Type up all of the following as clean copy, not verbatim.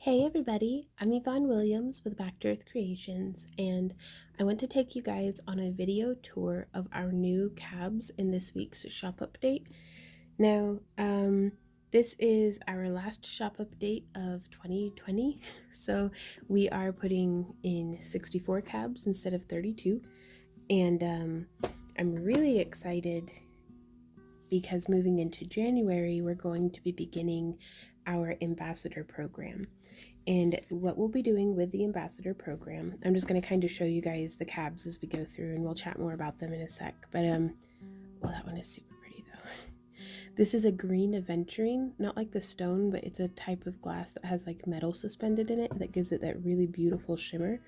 Hey everybody, I'm Yvonne Williams with Back to Earth Creations, and I want to take you guys on a video tour of our new cabs in this week's shop update. Now, this is our last shop update of 2020, so we are putting in 64 cabs instead of 32, and I'm really excited because moving into January, we're going to be beginning our ambassador program. And what we'll be doing with the ambassador program, I'm just going to kind of show you guys the cabs as we go through, and we'll chat more about them in a sec. But well, that one is super pretty though. This is a green aventurine, not like the stone, but it's a type of glass that has like metal suspended in it that gives it that really beautiful shimmer.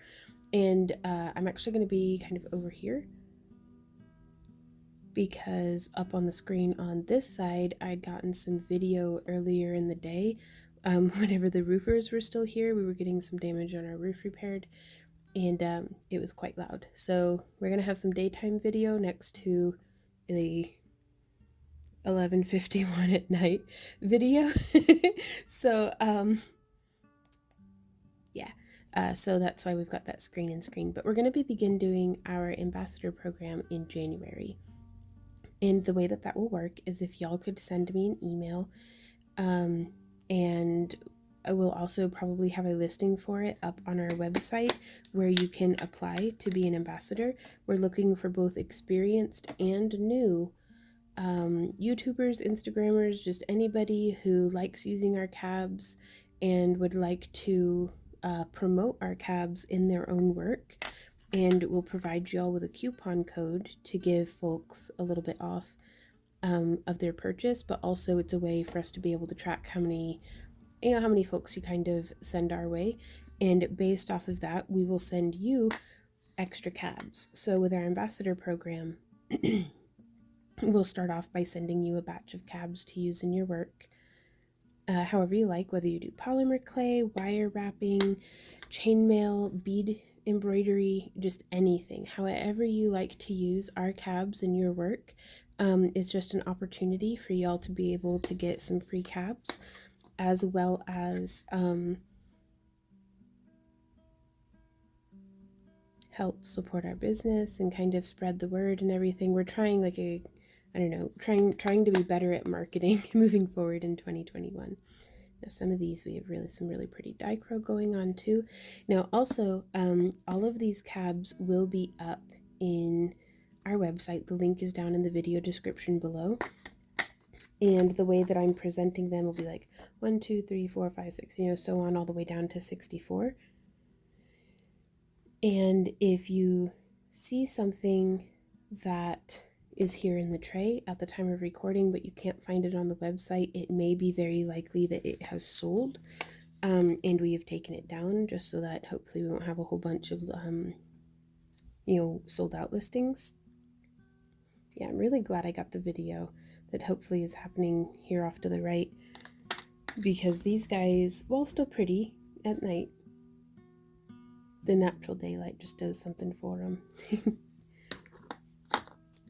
And I'm actually going to be kind of over here, because up on the screen on this side, I'd gotten some video earlier in the day. Whenever the roofers were still here, we were getting some damage on our roof repaired, and it was quite loud. So we're gonna have some daytime video next to the 11:51 at night video. So yeah, so that's why we've got that screen and screen. But we're gonna begin doing our ambassador program in January. And the way that that will work is if y'all could send me an email, and I will also probably have a listing for it up on our website where you can apply to be an ambassador. We're looking for both experienced and new YouTubers, Instagrammers, just anybody who likes using our cabs and would like to promote our cabs in their own work. And we'll provide y'all with a coupon code to give folks a little bit off of their purchase, but also it's a way for us to be able to track how many folks you kind of send our way, and based off of that, we will send you extra cabs. So with our ambassador program, we'll start off by sending you a batch of cabs to use in your work, however you like, whether you do polymer clay, wire wrapping, chainmail, bead embroidery, just anything. However you like to use our cabs in your work, is just an opportunity for y'all to be able to get some free cabs, as well as help support our business and kind of spread the word and everything. We're trying like trying to be better at marketing moving forward in 2021. Now, some of these we have some really pretty dichro going on too. Now, also, all of these cabs will be up in our website. The link is down in the video description below. And the way that I'm presenting them will be like 1, 2, 3, 4, 5, 6, so on all the way down to 64. And if you see something that is here in the tray at the time of recording, but you can't find it on the website, it may be very likely that it has sold, and we have taken it down just so that hopefully we won't have a whole bunch of sold out listings. Yeah, I'm really glad I got the video that hopefully is happening here off to the right, because these guys, while still pretty at night, the natural daylight just does something for them.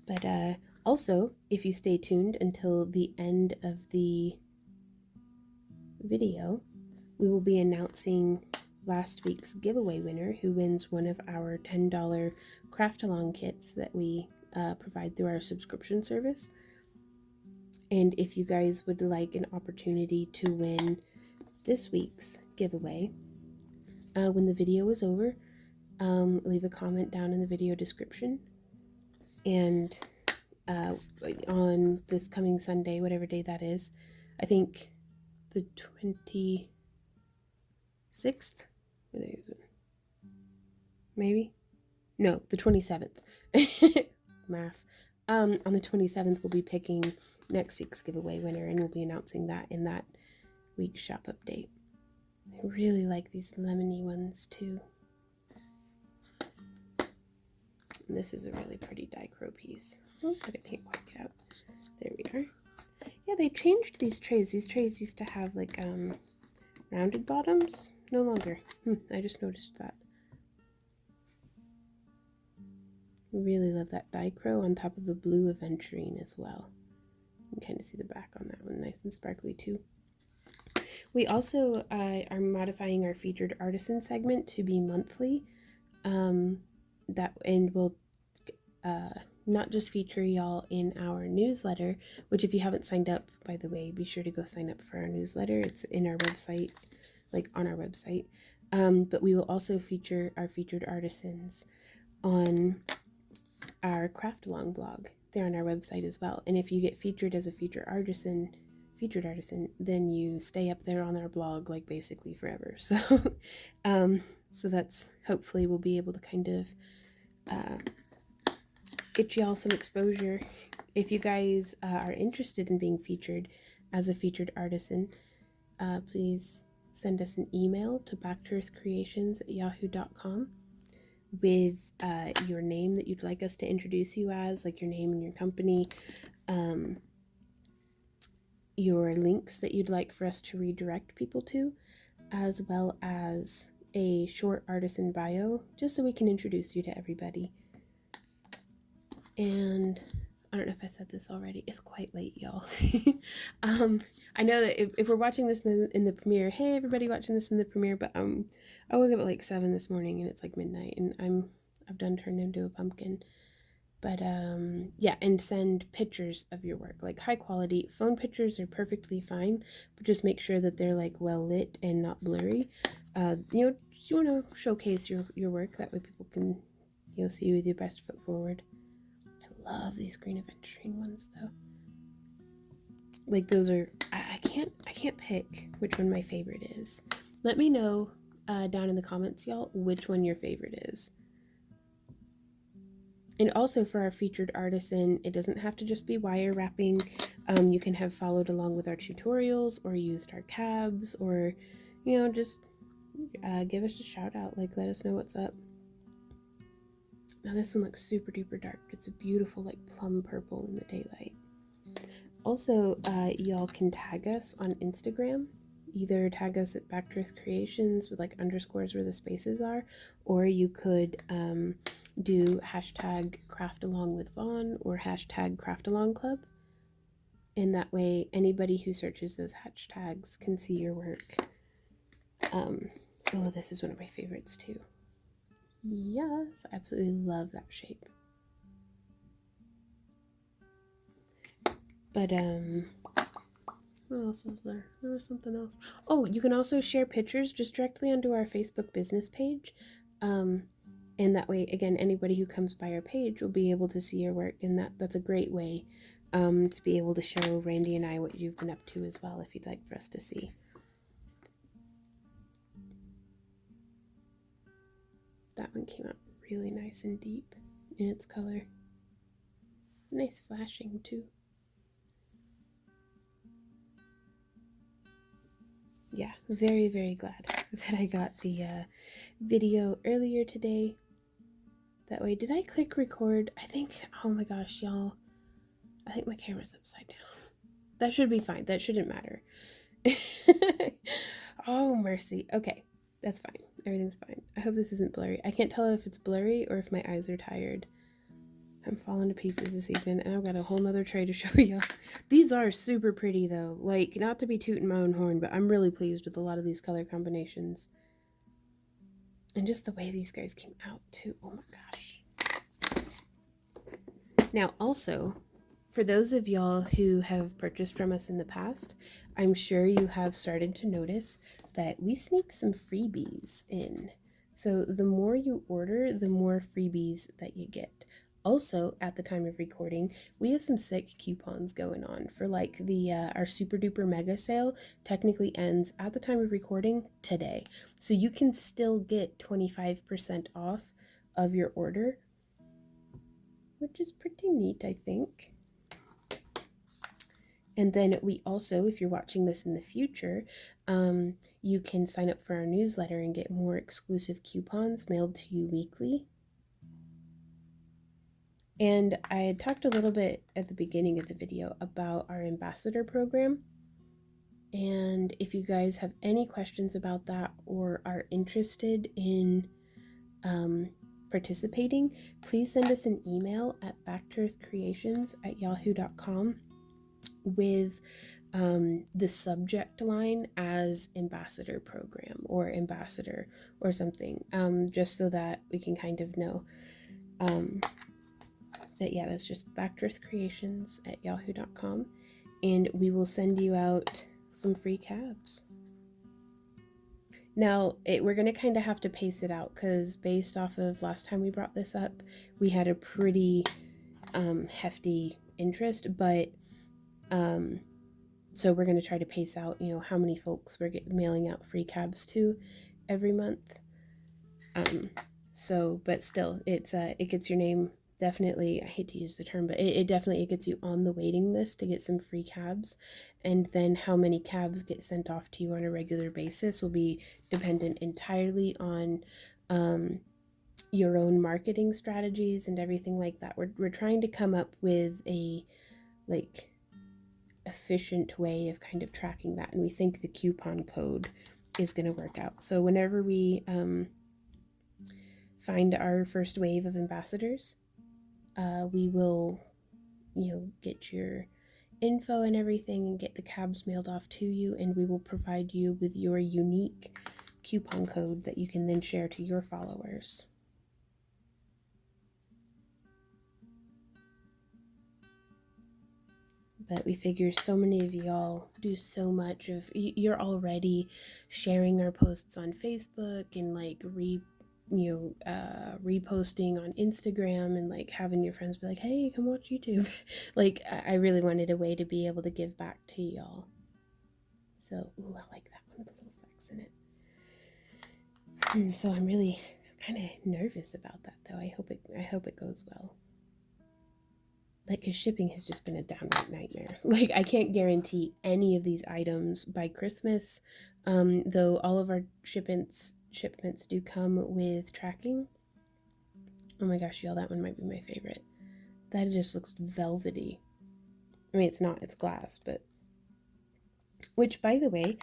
But also, if you stay tuned until the end of the video, we will be announcing last week's giveaway winner, who wins one of our $10 craft along kits that we provide through our subscription service. And if you guys would like an opportunity to win this week's giveaway, when the video is over, leave a comment down in the video description. And on this coming Sunday, whatever day that is, I think the 26th, what day is it? Maybe? No, the 27th. Math. On the 27th, we'll be picking next week's giveaway winner, and we'll be announcing that in that week's shop update. I really like these lemony ones too. And this is a really pretty dichro piece, but I can't quite get out. There we are. Yeah, they changed these trays. These trays used to have like rounded bottoms. No longer. I just noticed that. Really love that dichro on top of the blue aventurine as well. You can kind of see the back on that one, nice and sparkly too. We also are modifying our featured artisan segment to be monthly. And we'll not just feature y'all in our newsletter, which if you haven't signed up, by the way, be sure to go sign up for our newsletter. It's in our website, like on our website. But we will also feature our featured artisans on our craft along blog. They're on our website as well. And if you get featured as a featured artisan, then you stay up there on our blog like basically forever. So so that's, hopefully we'll be able to kind of get y'all some exposure. If you guys are interested in being featured as a featured artisan, please send us an email to backtoearthcreations@yahoo.com with your name that you'd like us to introduce you as, like your name and your company, your links that you'd like for us to redirect people to, as well as a short artisan bio, just so we can introduce you to everybody. And I don't know if I said this already, it's quite late, y'all. I know that if we're watching this in the premiere, hey everybody watching this in the premiere, but I woke up at like 7 this morning and it's like midnight and I've done turned into a pumpkin. But yeah, and send pictures of your work, like high quality. Phone pictures are perfectly fine, but just make sure that they're like well lit and not blurry. You want to showcase your work, that way people can see you with your best foot forward. I love these green aventurine ones though. Like those are, I can't pick which one my favorite is. Let me know down in the comments, y'all, which one your favorite is. And also for our featured artisan, it doesn't have to just be wire wrapping. You can have followed along with our tutorials or used our cabs, or just give us a shout out, like let us know what's up. Now this one looks super duper dark, but it's a beautiful like plum purple in the daylight. Also, y'all can tag us on Instagram. Either tag us at Back to Earth Creations with like underscores where the spaces are, or you could do hashtag craft along with Vaughn or hashtag craft along club. And that way anybody who searches those hashtags can see your work. Oh, this is one of my favorites too. Yes, I absolutely love that shape. But what else was there? There was something else. Oh, you can also share pictures just directly onto our Facebook business page. And that way, again, anybody who comes by our page will be able to see your work, and that's a great way to be able to show Randy and I what you've been up to as well, if you'd like for us to see. That one came out really nice and deep in its color. Nice flashing too. Yeah, very, very glad that I got the video earlier today. That way, did I click record? I think, oh my gosh, y'all, I think my camera's upside down. That should be fine. That shouldn't matter. Oh, mercy. Okay, that's fine. Everything's fine. I hope this isn't blurry. I can't tell if it's blurry or if my eyes are tired. I'm falling to pieces this evening, and I've got a whole nother tray to show you. These are super pretty, though. Like, not to be tooting my own horn, but I'm really pleased with a lot of these color combinations. And just the way these guys came out, too. Oh my gosh. Now, also, for those of y'all who have purchased from us in the past, I'm sure you have started to notice that we sneak some freebies in. So the more you order, the more freebies that you get. Also, at the time of recording, we have some sick coupons going on for like the our super duper mega sale. Technically ends at the time of recording today, so you can still get 25% off of your order, which is pretty neat, I think. And then we also, if you're watching this in the future, you can sign up for our newsletter and get more exclusive coupons mailed to you weekly. And I had talked a little bit at the beginning of the video about our ambassador program. And if you guys have any questions about that or are interested in participating, please send us an email at backtoearthcreations@yahoo.com with the subject line as ambassador program or ambassador or something, just so that we can kind of know. But yeah, that's just backearthcreations@yahoo.com, and we will send you out some free cabs. Now, we're going to kind of have to pace it out because based off of last time we brought this up, we had a pretty hefty interest, but so we're going to try to pace out, how many folks we're mailing out free cabs to every month. But still, it gets your name, definitely, I hate to use the term, but it definitely gets you on the waiting list to get some free cabs. And then how many cabs get sent off to you on a regular basis will be dependent entirely on your own marketing strategies and everything like that. We're trying to come up with a efficient way of kind of tracking that, and we think the coupon code is going to work out. So whenever we find our first wave of ambassadors, we will get your info and everything and get the cabs mailed off to you, and we will provide you with your unique coupon code that you can then share to your followers. But we figure so many of y'all do so much of, you're already sharing our posts on Facebook and reposting on Instagram and having your friends be like, hey, come watch YouTube. I really wanted a way to be able to give back to y'all. So, I like that one with the little flecks in it. So I'm really kind of nervous about that, though. I hope it goes well. Because shipping has just been a downright nightmare. I can't guarantee any of these items by Christmas, though all of our shipments do come with tracking. Oh my gosh, y'all, that one might be my favorite. That just looks velvety. I mean, it's not, it's glass, but... Which, by the way,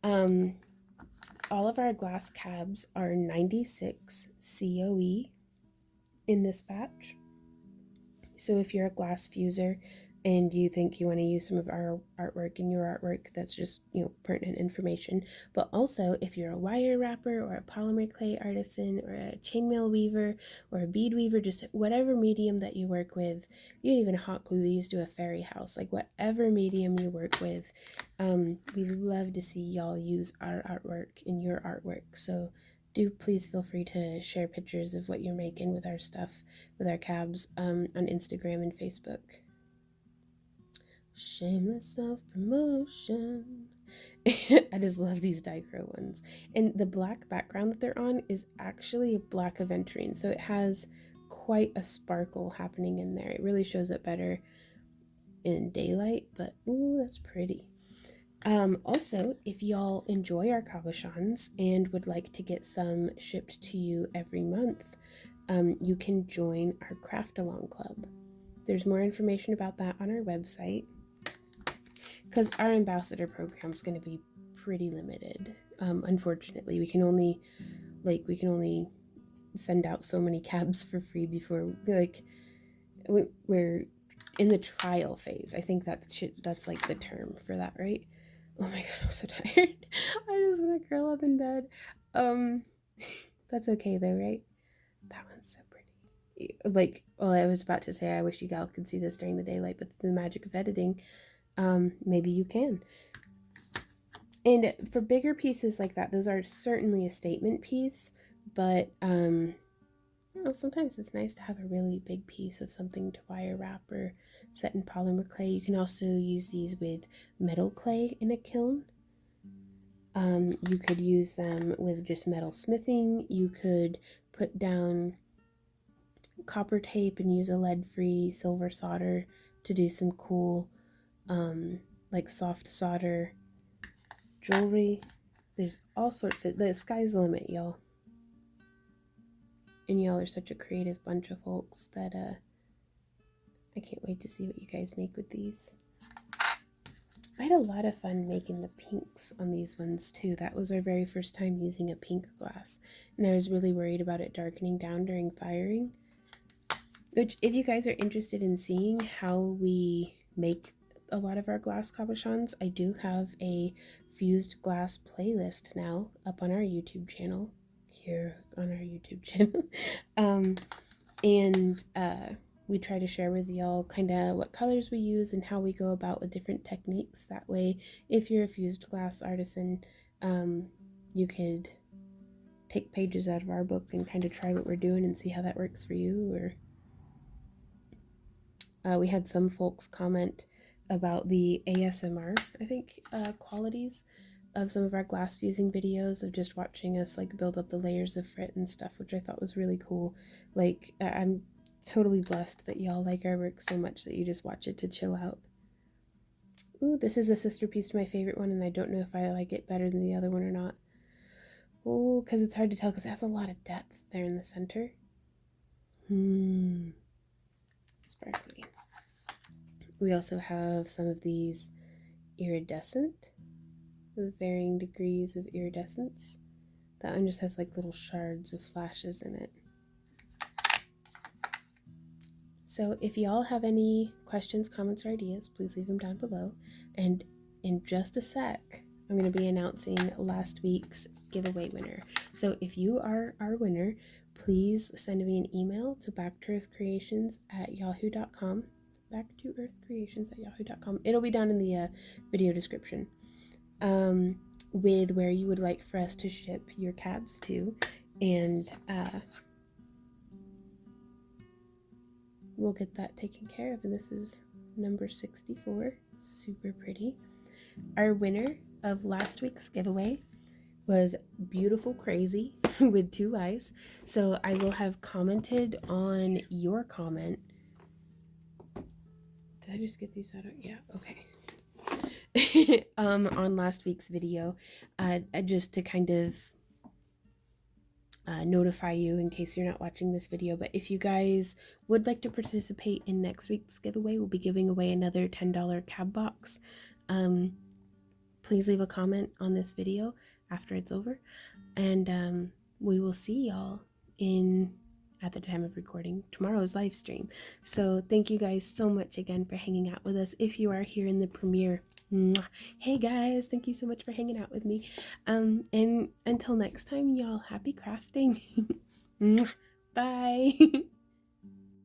all of our glass cabs are 96 COE in this batch. So if you're a glass fuser and you think you want to use some of our artwork in your artwork, that's just, pertinent information. But also, if you're a wire wrapper or a polymer clay artisan or a chainmaille weaver or a bead weaver, just whatever medium that you work with, you can even hot glue these to a fairy house, whatever medium you work with, we love to see y'all use our artwork in your artwork. So do please feel free to share pictures of what you're making with our stuff, with our cabs, on Instagram and Facebook. Shameless self-promotion. I just love these dichro ones. And the black background that they're on is actually a black aventurine, so it has quite a sparkle happening in there. It really shows up better in daylight, but ooh, that's pretty. Also, if y'all enjoy our cabochons and would like to get some shipped to you every month, you can join our Craft Along Club. There's more information about that on our website, because our ambassador program is going to be pretty limited. Unfortunately, we can only send out so many cabs for free before we're in the trial phase. I think that's the term for that, right? Oh my god, I'm so tired. I just want to curl up in bed. That's okay though, right? That one's so pretty. I was about to say I wish you guys could see this during the daylight, but through the magic of editing, maybe you can. And for bigger pieces like that, those are certainly a statement piece, but sometimes it's nice to have a really big piece of something to wire wrap or set in polymer clay. You can also use these with metal clay in a kiln. You could use them with just metal smithing. You could put down copper tape and use a lead-free silver solder to do some cool, soft solder jewelry. There's all sorts of... The sky's the limit, y'all. And y'all are such a creative bunch of folks that I can't wait to see what you guys make with these. I had a lot of fun making the pinks on these ones too. That was our very first time using a pink glass, and I was really worried about it darkening down during firing. Which, if you guys are interested in seeing how we make a lot of our glass cabochons. I do have a fused glass playlist now up on our YouTube channel, here on our YouTube channel. And we try to share with y'all kind of what colors we use and how we go about with different techniques. That way, if you're a fused glass artisan, you could take pages out of our book and kind of try what we're doing and see how that works for you. Or we had some folks comment about the ASMR, I think, qualities of some of our glass fusing videos, of just watching us like build up the layers of frit and stuff, which I thought was really cool. Like, I'm totally blessed that y'all like our work so much that you just watch it to chill out. Ooh, this is a sister piece to my favorite one, and I don't know if I like it better than the other one or not. Oh, because it's hard to tell because it has a lot of depth there in the center. Sparkly. We also have some of these iridescent, with varying degrees of iridescence. That one just has like little shards of flashes in it. So if y'all have any questions, comments, or ideas, please leave them down below. And in just a sec, I'm going to be announcing last week's giveaway winner. So if you are our winner, please send me an email to backtoearthcreations@yahoo.com. backtoearthcreations@yahoo.com. It'll be down in the video description. With where you would like for us to ship your cabs to, and we'll get that taken care of. And this is number 64. Super pretty. Our winner of last week's giveaway was Beautiful Crazy with 2 eyes. So I will have commented on your comment. Did I just get these out of? Yeah, okay. On last week's video, just to kind of notify you in case you're not watching this video. But if you guys would like to participate in next week's giveaway, we'll be giving away another $10 cab box. Please leave a comment on this video after it's over, and we will see y'all at the time of recording tomorrow's live stream. So thank you guys so much again for hanging out with us. If you are here in the premiere, hey guys, thank you so much for hanging out with me. And until next time, y'all, happy crafting. Bye.